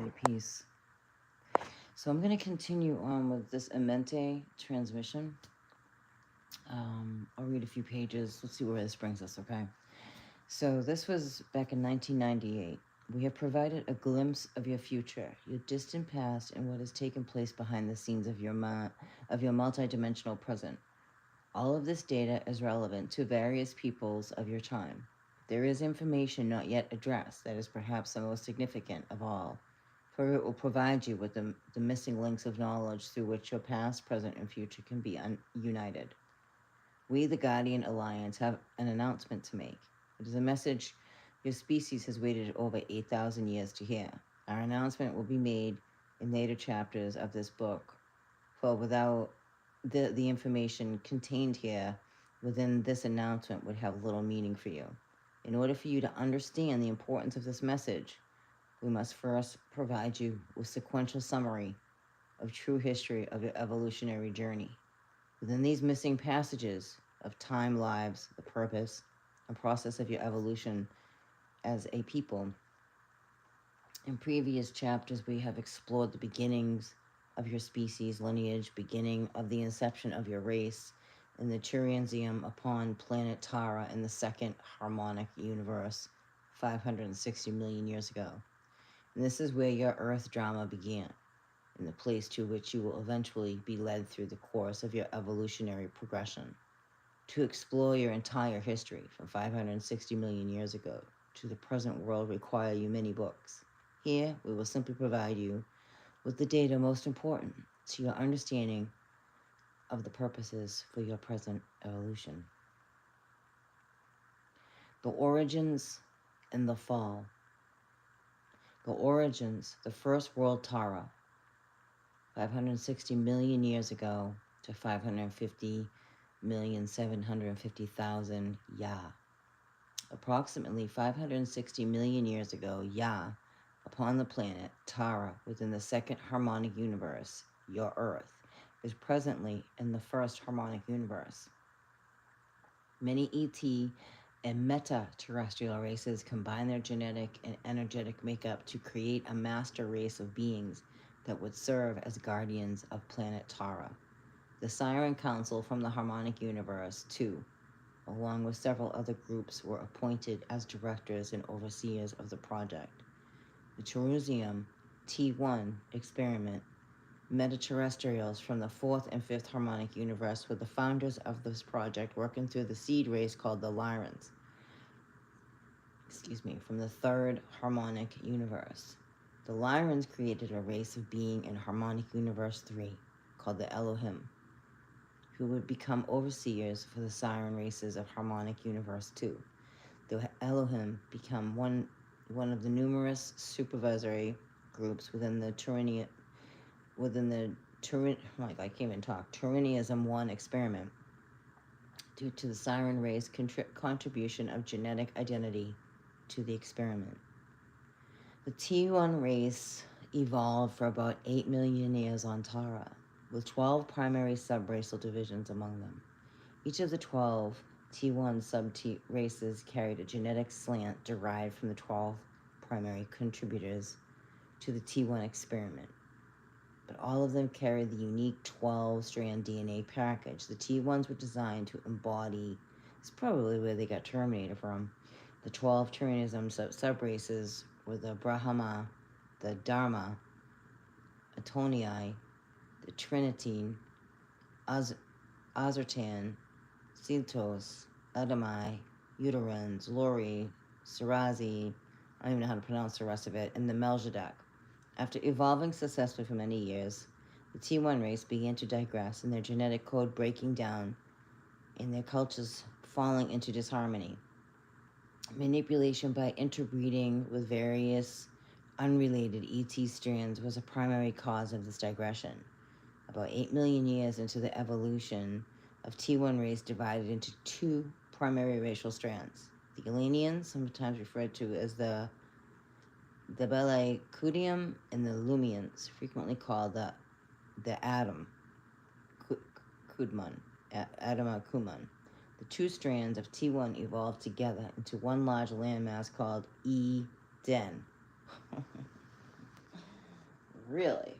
your peace. So I'm going to continue on with this Amenti transmission. I'll read a few pages. Let's see where this brings us, okay? So this was back in 1998. We have provided a glimpse of your future, your distant past, and what has taken place behind the scenes of your multidimensional present. All of this data is relevant to various peoples of your time. There is information not yet addressed that is perhaps the most significant of all, for it will provide you with the missing links of knowledge through which your past, present, and future can be united. We, the Guardian Alliance, have an announcement to make. It is a message your species has waited over 8,000 years to hear. Our announcement will be made in later chapters of this book, for without the information contained here within this announcement would have little meaning for you. In order for you to understand the importance of this message, we must first provide you with sequential summary of true history of your evolutionary journey. Within these missing passages of time, lives, the purpose, and process of your evolution as a people, in previous chapters we have explored the beginnings of your species lineage, beginning of the inception of your race, in the Turianzium upon planet Tara in the second harmonic universe 560 million years ago. And this is where your Earth drama began, in the place to which you will eventually be led through the course of your evolutionary progression. To explore your entire history from 560 million years ago to the present world require you many books. Here, we will simply provide you with the data most important to your understanding of the purposes for your present evolution. The origins and the fall. The origins, the first world Tara, 560 million years ago to 550,750,000 Ya. Approximately 560 million years ago, Ya, upon the planet Tara within the second harmonic universe, your Earth, is presently in the first harmonic universe. Many ET and meta-terrestrial races combine their genetic and energetic makeup to create a master race of beings that would serve as guardians of planet Tara. The Siren Council from the Harmonic Universe, too, along with several other groups, were appointed as directors and overseers of the project. The Terusium T1 experiment, meta-terrestrials from the fourth and fifth harmonic universe were the founders of this project, working through the seed race called the Lyrans, from the third harmonic universe. The Lyrans created a race of being in harmonic universe 3 called the Elohim, who would become overseers for the Siren races of harmonic universe 2. The Elohim become one of the numerous supervisory groups within the Turiniism 1 experiment, due to the Siren race contribution of genetic identity to the experiment. The T1 race evolved for about 8 million years on Tara, with 12 primary sub-racial divisions among them. Each of the 12 T1 sub-races carried a genetic slant derived from the 12 primary contributors to the T1 experiment, but all of them carried the unique 12-strand DNA package. The T1s were designed to embody, it's probably where they got Terminator from, the 12 Turianism sub-races were the Brahma, the Dharma, Atonii, the Trinitine, Azertan, Siltos, Adamai, Uterans, Lori, Sarazi, I don't even know how to pronounce the rest of it, and the Melchizedek. After evolving successfully for many years, the T1 race began to digress and their genetic code breaking down and their cultures falling into disharmony. Manipulation by interbreeding with various unrelated ET strands was a primary cause of this digression. About 8 million years into the evolution of T1 race divided into two primary racial strands. The Elenians, sometimes referred to as the Belacudium, and the Lumians, frequently called the Adam Kudman. The two strands of T1 evolved together into one large landmass called Eden. Really?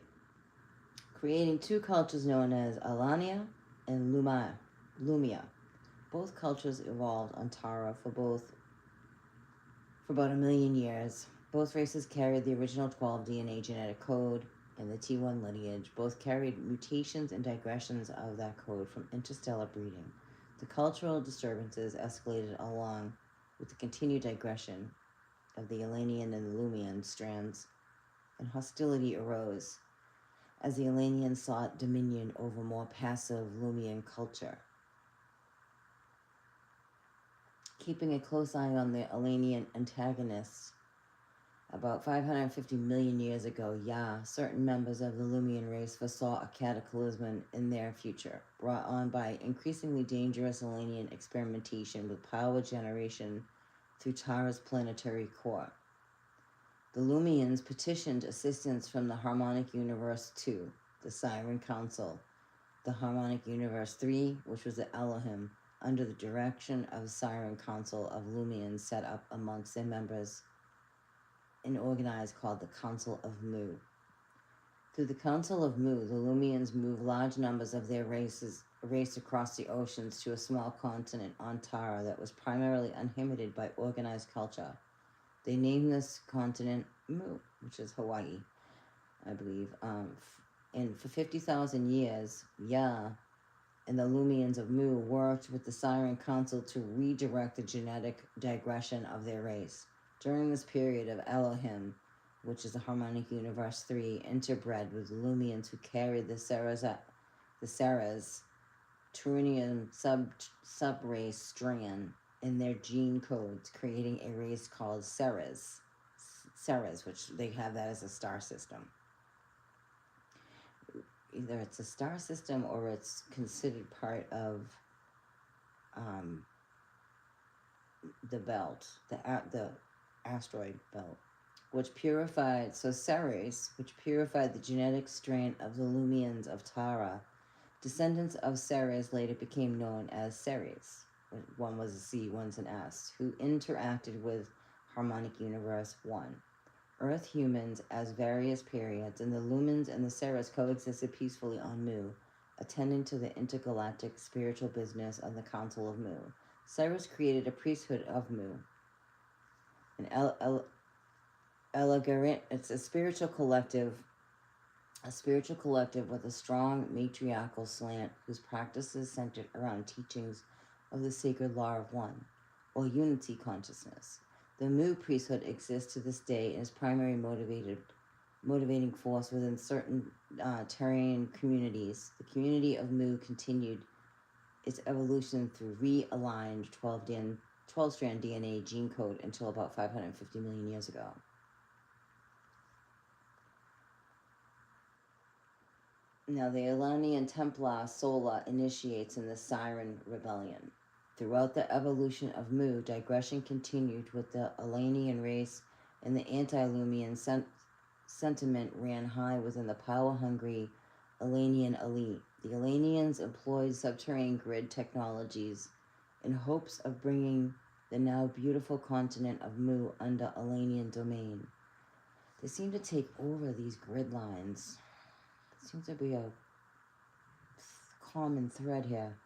Creating two cultures known as Alania and Lumia. Both cultures evolved on Tara for about 1 million years. Both races carried the original 12 DNA genetic code in the T1 lineage. Both carried mutations and digressions of that code from interstellar breeding. The cultural disturbances escalated along with the continued digression of the Elanian and the Lumian strands, and hostility arose as the Elanians sought dominion over more passive Lumian culture. Keeping a close eye on the Elanian antagonists, about 550 million years ago, certain members of the Lumian race foresaw a cataclysm in their future, brought on by increasingly dangerous Elanian experimentation with power generation through Tara's planetary core. The Lumians petitioned assistance from the Harmonic Universe 2, the Siren Council, the Harmonic Universe 3, which was the Elohim, under the direction of the Siren Council of Lumians set up amongst their members and organized called the Council of Mu. Through the Council of Mu, the Lumians moved large numbers of their race across the oceans to a small continent on Tara that was primarily uninhibited by organized culture. They named this continent Mu, which is Hawaii, I believe. And for 50,000 years, and the Lumians of Mu worked with the Siren Council to redirect the genetic digression of their race. During this period of Elohim, which is the Harmonic Universe 3, interbred with the Lumians who carried the Ceres Turanian subrace strand in their gene codes, creating a race called Ceres, which they have that as a star system. Either it's a star system or it's considered part of the belt, the asteroid belt, which purified the genetic strain of the Lumians of Tara. Descendants of Ceres later became known as Ceres. One was a C, one's an S, who interacted with Harmonic Universe 1. Earth humans as various periods, and the Lumens and the Ceres coexisted peacefully on Mu, attending to the intergalactic spiritual business of the Council of Mu. Ceres created a priesthood of Mu. It's a spiritual collective with a strong matriarchal slant whose practices centered around teachings of the sacred law of one, or unity consciousness. The Mu priesthood exists to this day and is primary motivating force within certain Terran communities. The community of Mu continued its evolution through realigned 12-strand DNA gene code until about 550 million years ago. Now, the Elanian Templar Sola initiates in the Siren Rebellion. Throughout the evolution of Mu, digression continued with the Elanian race, and the anti-Lumian sentiment ran high within the power-hungry Elanian elite. The Elanians employed subterranean grid technologies in hopes of bringing the now beautiful continent of Mu under Elanian domain. They seem to take over these grid lines. It seems to be a common thread here.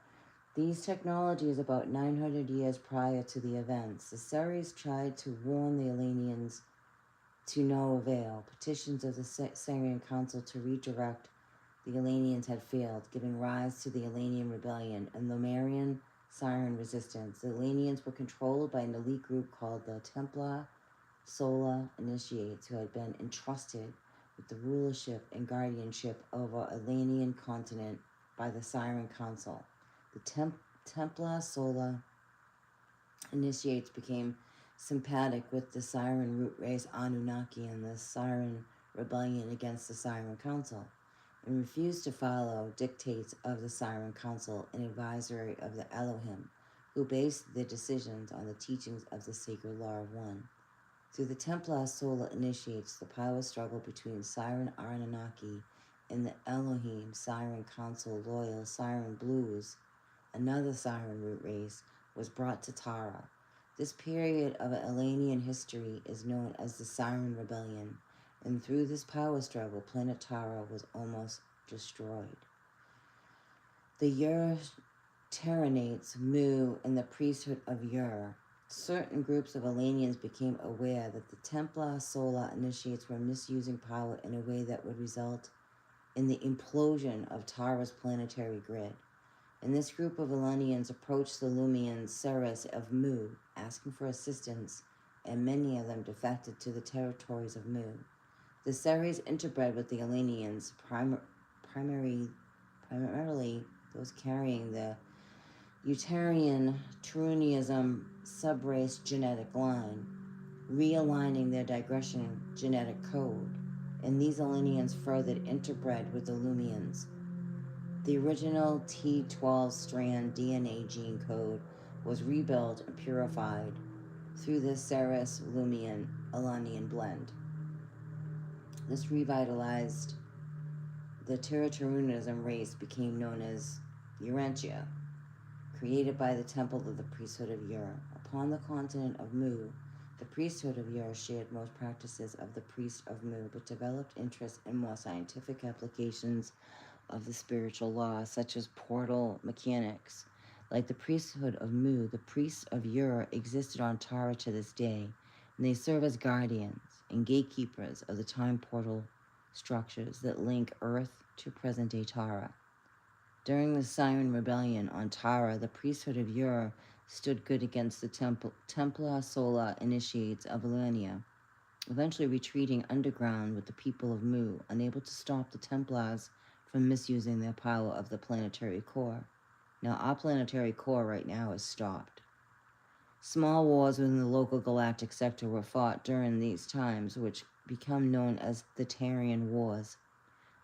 These technologies, about 900 years prior to the events, the Ceres tried to warn the Elanians to no avail. Petitions of the Siren Council to redirect the Elanians had failed, giving rise to the Elanian Rebellion and Lumerian Siren Resistance. The Elanians were controlled by an elite group called the Templar Sola Initiates, who had been entrusted with the rulership and guardianship over Elanian continent by the Siren Council. The Templar Sola Initiates became sympathetic with the Siren root race Anunnaki and the Siren Rebellion against the Siren Council, and refused to follow dictates of the Siren Council, an advisory of the Elohim, who based their decisions on the teachings of the sacred law of one. Through the Templar Sola Initiates, the power struggle between Siren Anunnaki and the Elohim Siren Council loyal Siren Blues, another Siren root race, was brought to Tara. This period of Elanian history is known as the Siren Rebellion, And through this power struggle, planet Tara was almost destroyed. The Terranates, Mu, and the priesthood of Ur, certain groups of Elenians became aware that the Templar Solar initiates were misusing power in a way that would result in the implosion of Tara's planetary grid. And this group of Elenians approached the Lumians Ceres of Mu, asking for assistance, and many of them defected to the territories of Mu. The Ceres interbred with the Elenians, primarily those carrying the Uterian Trunism subrace genetic line, realigning their digression genetic code, and these Elenians further interbred with the Lumians. The original T12 strand DNA gene code was rebuilt and purified through the Ceres Lumian Elenian blend. This revitalized the Terratrunism race became known as Urantia, created by the temple of the priesthood of Ur. Upon the continent of Mu, the priesthood of Ur shared most practices of the priest of Mu, but developed interest in more scientific applications of the spiritual law, such as portal mechanics. Like the priesthood of Mu, the priests of Ur existed on Tara to this day, and they serve as guardians and gatekeepers of the time portal structures that link Earth to present-day Tara. During the Siren Rebellion on Tara, the priesthood of Ur stood good against the Templar Solar initiates of Elenia, eventually retreating underground with the people of Mu, unable to stop the Templars from misusing their power of the planetary core. Now, our planetary core right now is stopped. Small wars within the local galactic sector were fought during these times, which become known as the Tarian Wars.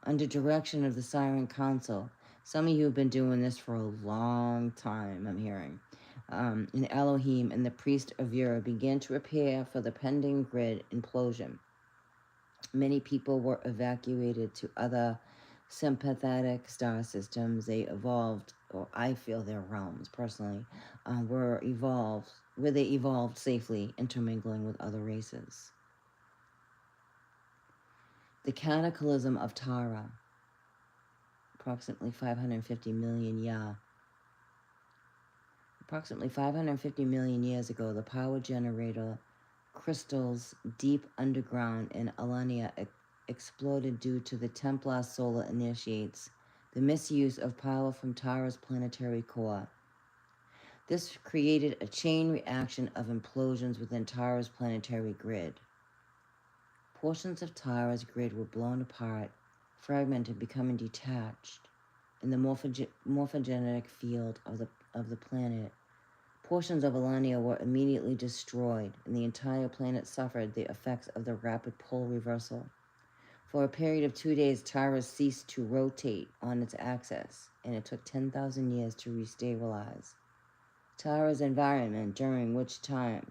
Under direction of the Siren Council, some of you have been doing this for a long time, I'm hearing. And Elohim and the priest of Ur began to prepare for the pending grid implosion. Many people were evacuated to other sympathetic star systems. They evolved, or I feel their realms personally, where they evolved safely, intermingling with other races. The cataclysm of Tara, approximately 550 million Approximately 550 million years ago, the power generator crystals deep underground in Elenia exploded due to the Templar Solar initiates, the misuse of power from Tara's planetary core. This created a chain reaction of implosions within Tara's planetary grid. Portions of Tara's grid were blown apart, fragmented, becoming detached in the morphogenetic field of the planet. Portions of Elenia were immediately destroyed, and the entire planet suffered the effects of the rapid pole reversal. For a period of 2 days, Tara ceased to rotate on its axis, and it took 10,000 years to restabilize Tara's environment, during which time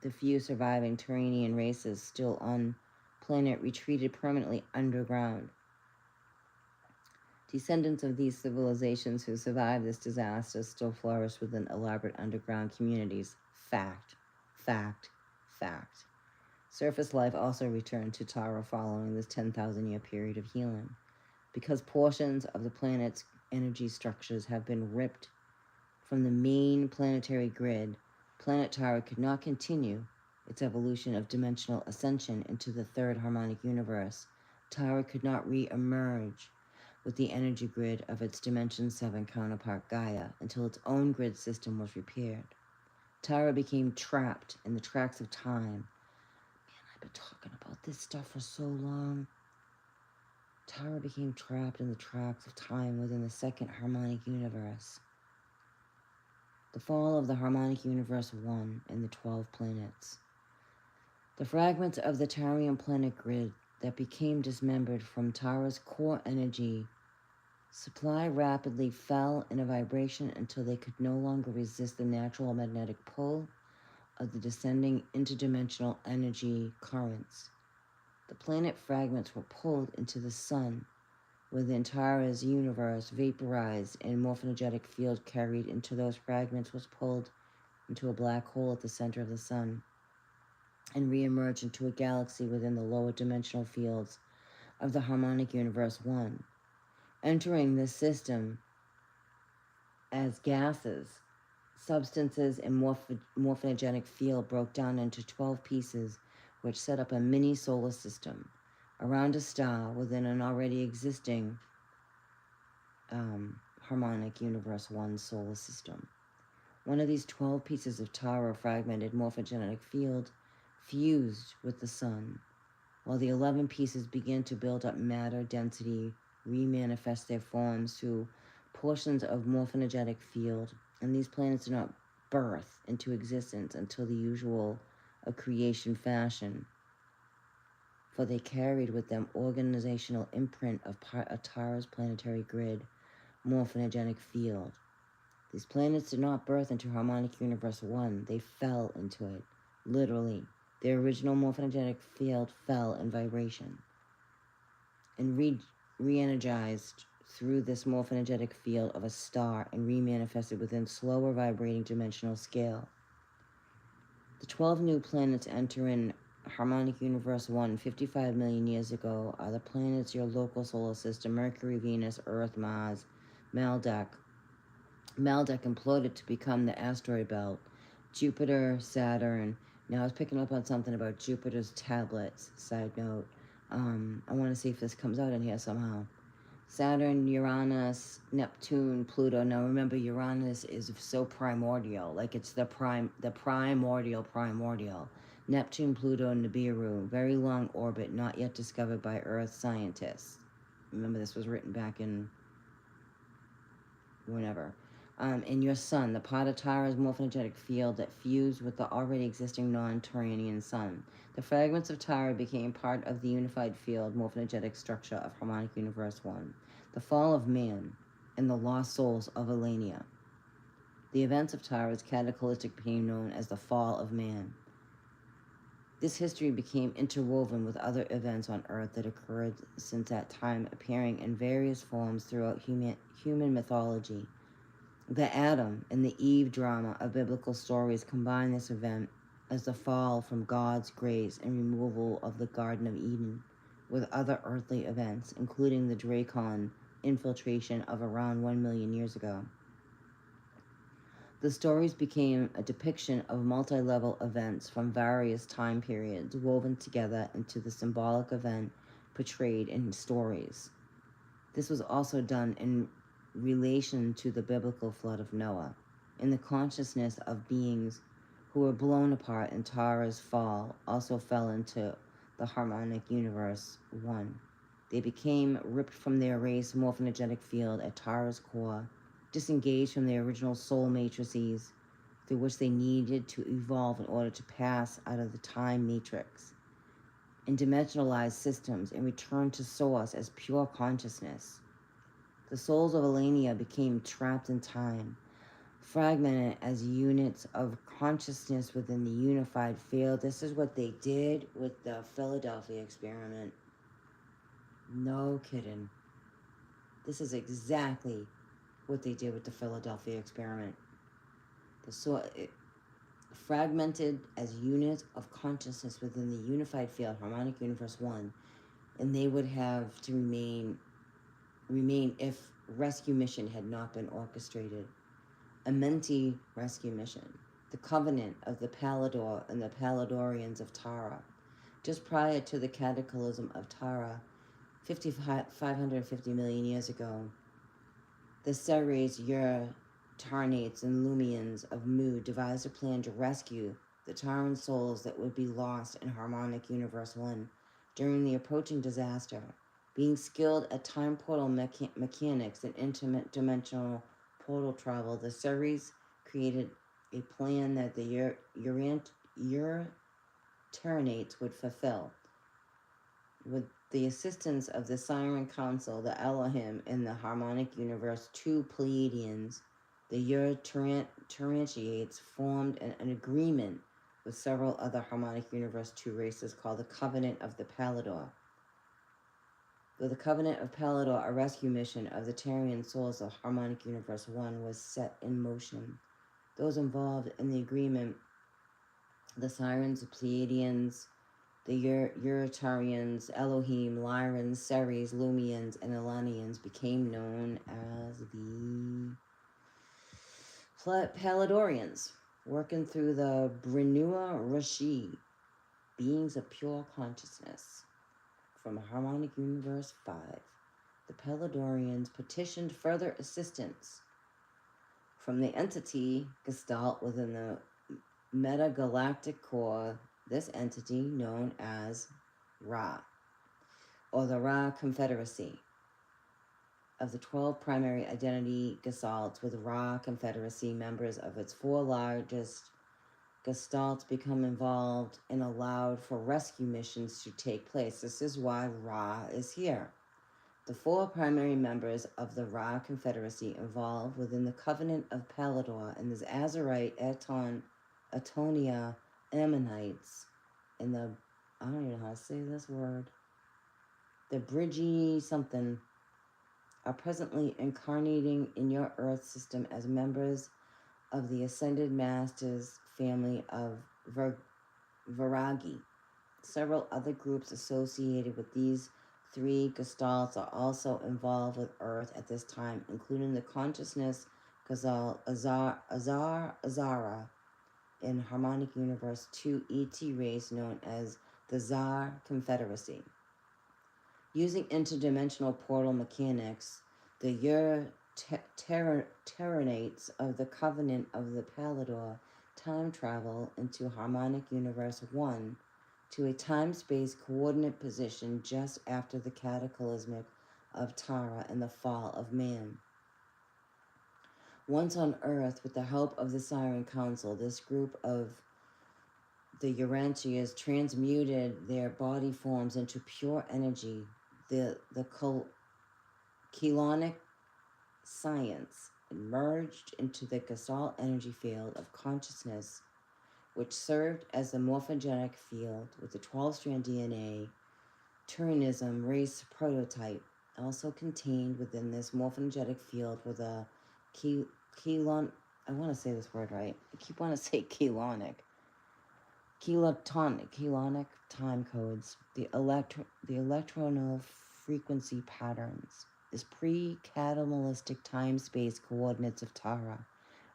the few surviving Turanian races still on planet retreated permanently underground. Descendants of these civilizations who survived this disaster still flourish within elaborate underground communities. Fact. Surface life also returned to Tara following this 10,000-year period of healing. Because portions of the planet's energy structures have been ripped from the main planetary grid, planet Tara could not continue its evolution of dimensional ascension into the third harmonic universe. Tara could not re-emerge with the energy grid of its Dimension 7 counterpart Gaia until its own grid system was repaired. Tara became trapped in the tracks of time. Man, I've been talking about this stuff for so long. Tara became trapped in the tracks of time within the second harmonic universe. The fall of the harmonic universe 1 and the 12 planets. The fragments of the Tarian planet grid that became dismembered from Tara's core energy supply rapidly fell in a vibration until they could no longer resist the natural magnetic pull of the descending interdimensional energy currents. The planet fragments were pulled into the sun, within Tara's universe vaporized, and morphogenetic field carried into those fragments was pulled into a black hole at the center of the sun. and re-emerge into a galaxy within the lower dimensional fields of the harmonic universe 1. Entering this system as gases, substances and morphogenetic field broke down into 12 pieces, which set up a mini solar system around a star within an already existing harmonic universe 1 solar system. One of these 12 pieces of Tara fragmented morphogenetic field fused with the sun, while the 11 pieces began to build up matter density, remanifest their forms through portions of morphogenetic field, and these planets do not birth into existence until the usual of creation fashion, for they carried with them organizational imprint of Tara's planetary grid, morphogenetic field. These planets did not birth into harmonic universe 1, they fell into it, literally. Their original morphogenetic field fell in vibration and re-energized through this morphogenetic field of a star and remanifested within slower vibrating dimensional scale. The 12 new planets enter in harmonic universe 1 55 million years ago are the planets your local solar system: Mercury, Venus, Earth, Mars, Maldek. Maldek imploded to become the asteroid belt. Jupiter, Saturn. Now I was picking up on something about Jupiter's tablets. Side note. I want to see if this comes out in here somehow. Saturn, Uranus, Neptune, Pluto. Now remember, Uranus is so primordial, like it's the primordial. Neptune, Pluto, Nibiru, very long orbit, not yet discovered by Earth scientists. Remember, this was written back in whenever. In your sun, the part of Tara's morphogenetic field that fused with the already existing non-Turanian sun. The fragments of Tara became part of the unified field morphogenetic structure of harmonic universe 1. The fall of man and the lost souls of Elenia. The events of Tara's cataclysmic became known as the fall of man. This history became interwoven with other events on Earth that occurred since that time, appearing in various forms throughout human mythology. The Adam and the Eve drama of biblical stories combine this event as the fall from God's grace and removal of the Garden of Eden with other earthly events, including the Dracon infiltration of around 1 million years ago. The stories became a depiction of multi-level events from various time periods woven together into the symbolic event portrayed in stories. This was also done in relation to the biblical flood of Noah, in the consciousness of beings who were blown apart in Tara's fall also fell into the harmonic universe 1. They became ripped from their race morphogenetic field at Tara's core, disengaged from their original soul matrices through which they needed to evolve in order to pass out of the time matrix and dimensionalized systems and return to source as pure consciousness. The souls of Elenia became trapped in time, fragmented as units of consciousness within the unified field. This is what they did with the Philadelphia experiment. No kidding. This is exactly what they did with the Philadelphia experiment. Fragmented as units of consciousness within the unified field, harmonic universe 1, and they would have to remain if rescue mission had not been orchestrated. Amenti rescue mission, the covenant of the Palador and the Paladorians of Tara. Just prior to the cataclysm of Tara, 550 million years ago, the Ceres, Tarnates, and Lumians of Mu devised a plan to rescue the Taran souls that would be lost in harmonic universe 1 during the approaching disaster. Being skilled at time portal mechanics and interdimensional portal travel, the Ceres created a plan that the Tarnates would fulfill. With the assistance of the Siren Council, the Elohim, and the Harmonic Universe 2 Pleiadians, the Tarantiates formed an agreement with several other Harmonic Universe 2 races called the Covenant of the Palador. With the Covenant of Palador, a rescue mission of the Tarian souls of Harmonic Universe 1 was set in motion. Those involved in the agreement The Sirens, the Pleiadians, the Uritarians, Elohim, Lyrans, Ceres, Lumians, and Elanians became known as the Palladorians, working through the Brenua Rashi, beings of pure consciousness. From Harmonic Universe 5, the Palladorians petitioned further assistance from the entity Gestalt within the metagalactic core, this entity known as Ra, or the Ra Confederacy. Of the 12 primary identity Gestalts with Ra Confederacy, members of its 4 largest Gestalts become involved and allowed for rescue missions to take place. This is why Ra is here. The 4 primary members of the Ra Confederacy involved within the Covenant of Palador and the Azarite, Atonia, Ammonites, and the, I don't even know how to say this word, the Bridgie something, are presently incarnating in your Earth system as members of the Ascended Masters family of Viragi. Several other groups associated with these 3 Gestalts are also involved with Earth at this time, including the Consciousness Gestalt Azara in Harmonic Universe 2 ET race known as the Zar Confederacy. Using interdimensional portal mechanics, the Terranates of the Covenant of the Palador time travel into Harmonic Universe 1 to a time-space coordinate position just after the cataclysmic of Tara and the fall of man. Once on Earth, with the help of the Siren Council, this group of the Urantias transmuted their body forms into pure energy. The Chelonic science merged into the Gestalt energy field of consciousness, which served as the morphogenic field with the 12-strand DNA. Turanism race prototype also contained within this morphogenic field were the I want to say this word right. I keep wanting to say chelonic time codes, the electronal frequency patterns, is pre-catalytic time-space coordinates of Tara,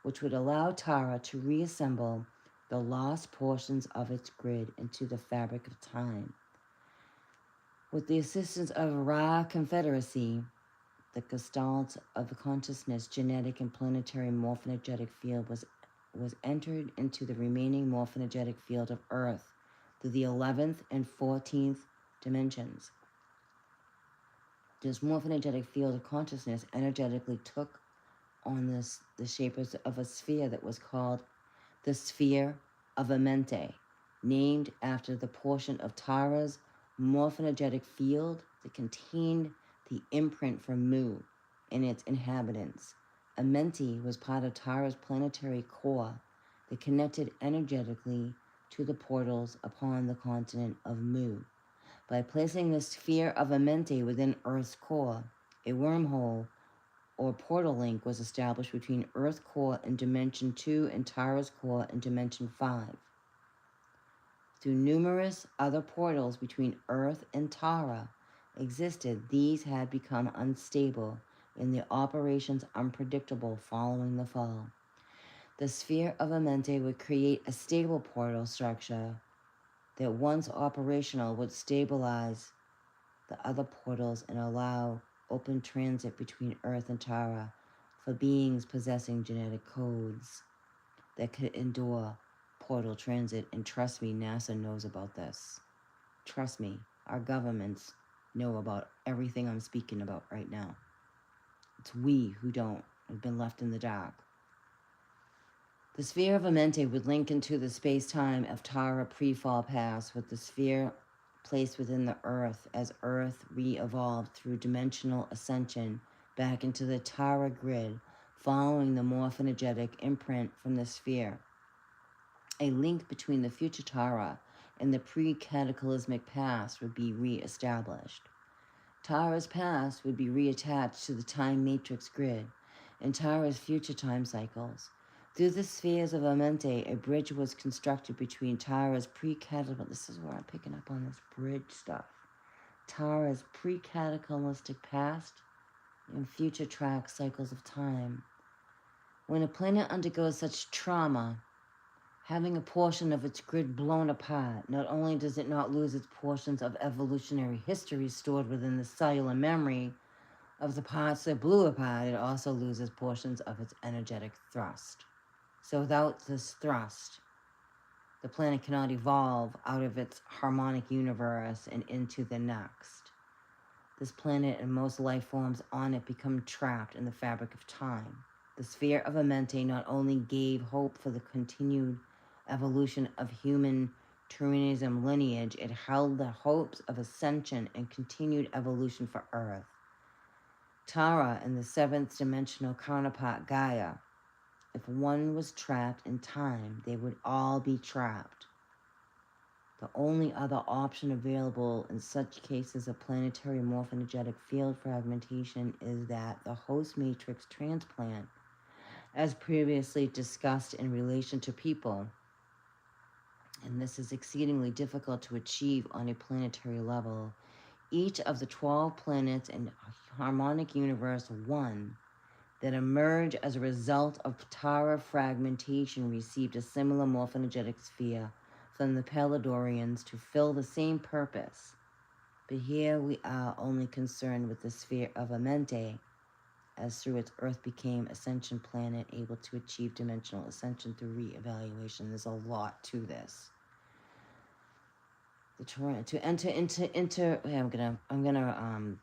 which would allow Tara to reassemble the lost portions of its grid into the fabric of time. With the assistance of Ra Confederacy, the Gestalt of the consciousness, genetic and planetary morphogenetic field was entered into the remaining morphogenetic field of Earth through the 11th and 14th dimensions. This morphogenetic field of consciousness energetically took on the shape of a sphere that was called the Sphere of Amenti, named after the portion of Tara's morphogenetic field that contained the imprint from Mu and its inhabitants. Amenti was part of Tara's planetary core that connected energetically to the portals upon the continent of Mu. By placing the sphere of Amenti within Earth's core, a wormhole or portal link was established between Earth core in Dimension 2 and Tara's core in Dimension 5. Through numerous other portals between Earth and Tara existed, these had become unstable and their operations unpredictable following the fall. The sphere of Amenti would create a stable portal structure that, once operational, would stabilize the other portals and allow open transit between Earth and Tara for beings possessing genetic codes that could endure portal transit. And trust me, NASA knows about this. Trust me, our governments know about everything I'm speaking about right now. It's we who don't, have been left in the dark. The sphere of Amenti would link into the space-time of Tara pre-fall past, with the sphere placed within the Earth as Earth re-evolved through dimensional ascension back into the Tara grid, following the morphogenetic imprint from the sphere. A link between the future Tara and the pre-cataclysmic past would be re-established. Tara's past would be reattached to the time matrix grid and Tara's future time cycles. Through the spheres of Amenti, a bridge was constructed between Tara's pre-cataclysmic. This is where I'm picking up on this bridge stuff. Tara's pre-cataclysmic past and future track cycles of time. When a planet undergoes such trauma, having a portion of its grid blown apart, not only does it not lose its portions of evolutionary history stored within the cellular memory of the parts that blew apart, it also loses portions of its energetic thrust. So without this thrust, the planet cannot evolve out of its harmonic universe and into the next. This planet and most life forms on it become trapped in the fabric of time. The sphere of Amenti not only gave hope for the continued evolution of human Turanism lineage, it held the hopes of ascension and continued evolution for Earth. Tara and the seventh dimensional counterpart Gaia. If one was trapped in time, they would all be trapped. The only other option available in such cases of planetary morphogenetic field fragmentation is that the host matrix transplant, as previously discussed in relation to people, and this is exceedingly difficult to achieve on a planetary level. Each of the 12 planets in harmonic universe 1 that emerge as a result of Tara fragmentation received a similar morphogenetic sphere from the Paladorians to fill the same purpose. But here we are only concerned with the sphere of Amenti, as through its Earth became Ascension planet, able to achieve dimensional ascension through re-evaluation. There's a lot to this. To enter into I'm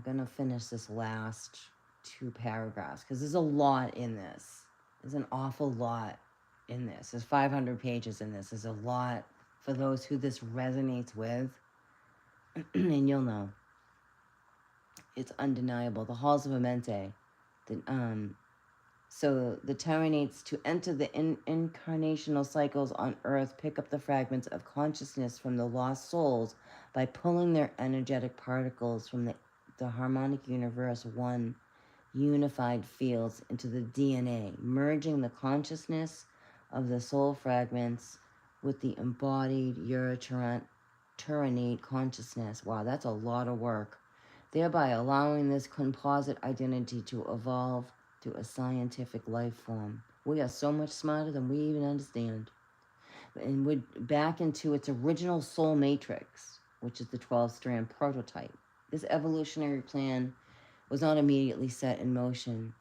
gonna finish this last 2 paragraphs because there's a lot in this. There's an awful lot in this. There's 500 pages in this. There's a lot for those who this resonates with, and you'll know. It's undeniable. The halls of Amenti, so the Terranates to enter the incarnational cycles on Earth pick up the fragments of consciousness from the lost souls by pulling their energetic particles from the harmonic universe 1 unified fields into the DNA, merging the consciousness of the soul fragments with the embodied Terranate consciousness. Wow, that's a lot of work. Thereby allowing this composite identity to evolve to a scientific life form. We are so much smarter than we even understand. And we're back into its original soul matrix, which is the 12-strand prototype. This evolutionary plan was not immediately set in motion.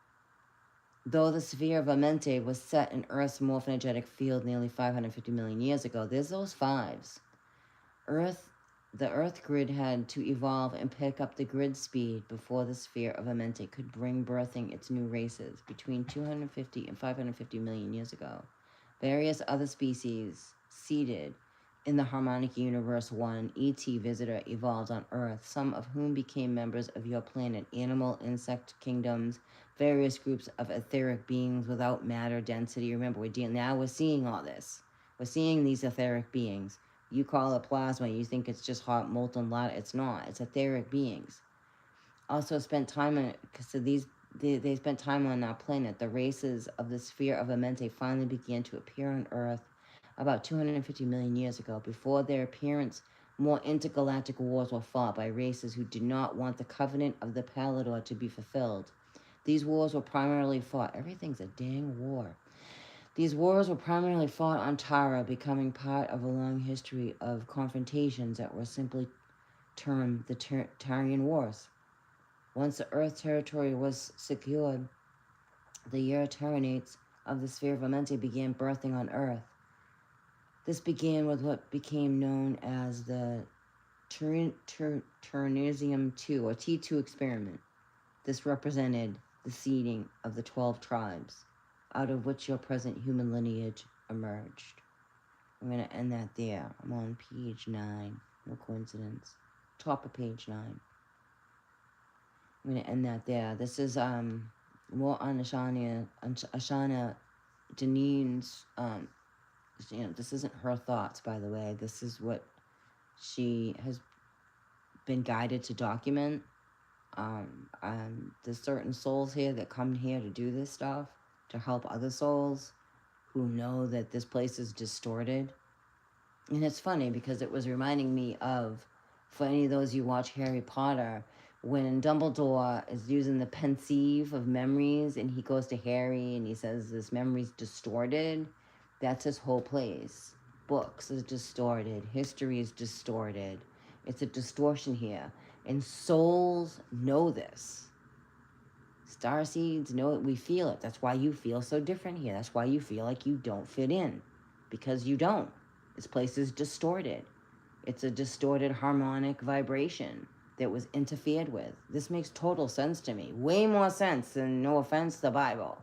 Though the sphere of Amenti was set in Earth's morphogenetic field nearly 550 million years ago, there's those fives. The Earth grid had to evolve and pick up the grid speed before the sphere of Amenti could bring birthing its new races between 250 and 550 million years ago. Various other species seeded in the harmonic universe 1 ET visitor evolved on Earth, some of whom became members of your planet, animal, insect kingdoms, various groups of etheric beings without matter density. Remember, we're seeing all this. We're seeing these etheric beings. You call it plasma, you think it's just hot molten lava. It's not. It's etheric beings. Also spent time on it, so they spent time on our planet. The races of the sphere of Amenti finally began to appear on Earth about 250 million years ago. Before their appearance, more intergalactic wars were fought by races who did not want the covenant of the Palador to be fulfilled. These wars were primarily fought. Everything's a dang war. These wars were primarily fought on Tara, becoming part of a long history of confrontations that were simply termed the Tarian Wars. Once the Earth territory was secured, the Terranates of the sphere of Amenti began birthing on Earth. This began with what became known as the Turnesium 2 or T2 experiment. This represented the seeding of the 12 tribes, out of which your present human lineage emerged. I'm going to end that there. I'm on page 9. No coincidence. Top of page 9. I'm going to end that there. This is more on Ashayna Deane's, this isn't her thoughts, by the way. This is what she has been guided to document. There's certain souls here that come here to do this stuff, to help other souls who know that this place is distorted. And it's funny because it was reminding me of, for any of those you watch Harry Potter, when Dumbledore is using the pensieve of memories and he goes to Harry and he says this memory's distorted, that's his whole place. Books is distorted, history is distorted. It's a distortion here. And souls know this. Starseeds know it. We feel it. That's why you feel so different here. That's why you feel like you don't fit in. Because you don't. This place is distorted. It's a distorted harmonic vibration that was interfered with. This makes total sense to me. Way more sense than, no offense, the Bible.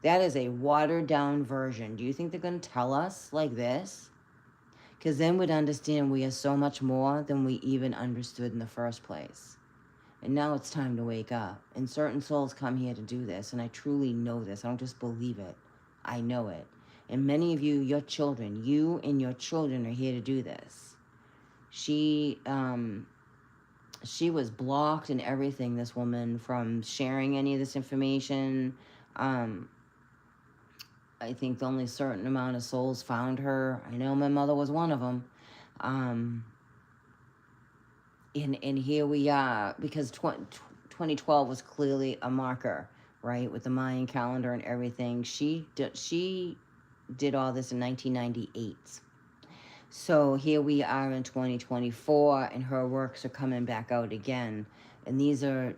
That is a watered down version. Do you think they're going to tell us like this? Because then we'd understand we are so much more than we even understood in the first place. And now it's time to wake up. And certain souls come here to do this. And I truly know this. I don't just believe it. I know it. And many of you, your children, you and your children are here to do this. She was blocked and everything, this woman, from sharing any of this information. I think only a certain amount of souls found her. I know my mother was one of them. And here we are, because 2012 was clearly a marker, right, with the Mayan calendar and everything. She did all this in 1998. So here we are in 2024, and her works are coming back out again. And these are,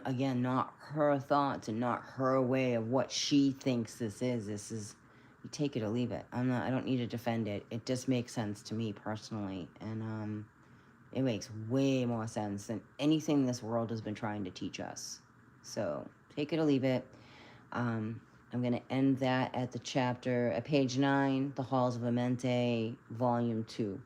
again, not her thoughts and not her way of what she thinks this is. This is, you take it or leave it. I don't need to defend it. It just makes sense to me personally. And it makes way more sense than anything this world has been trying to teach us. So take it or leave it. I'm going to end that at the chapter, at page 9, The Halls of Amenti, Volume 2.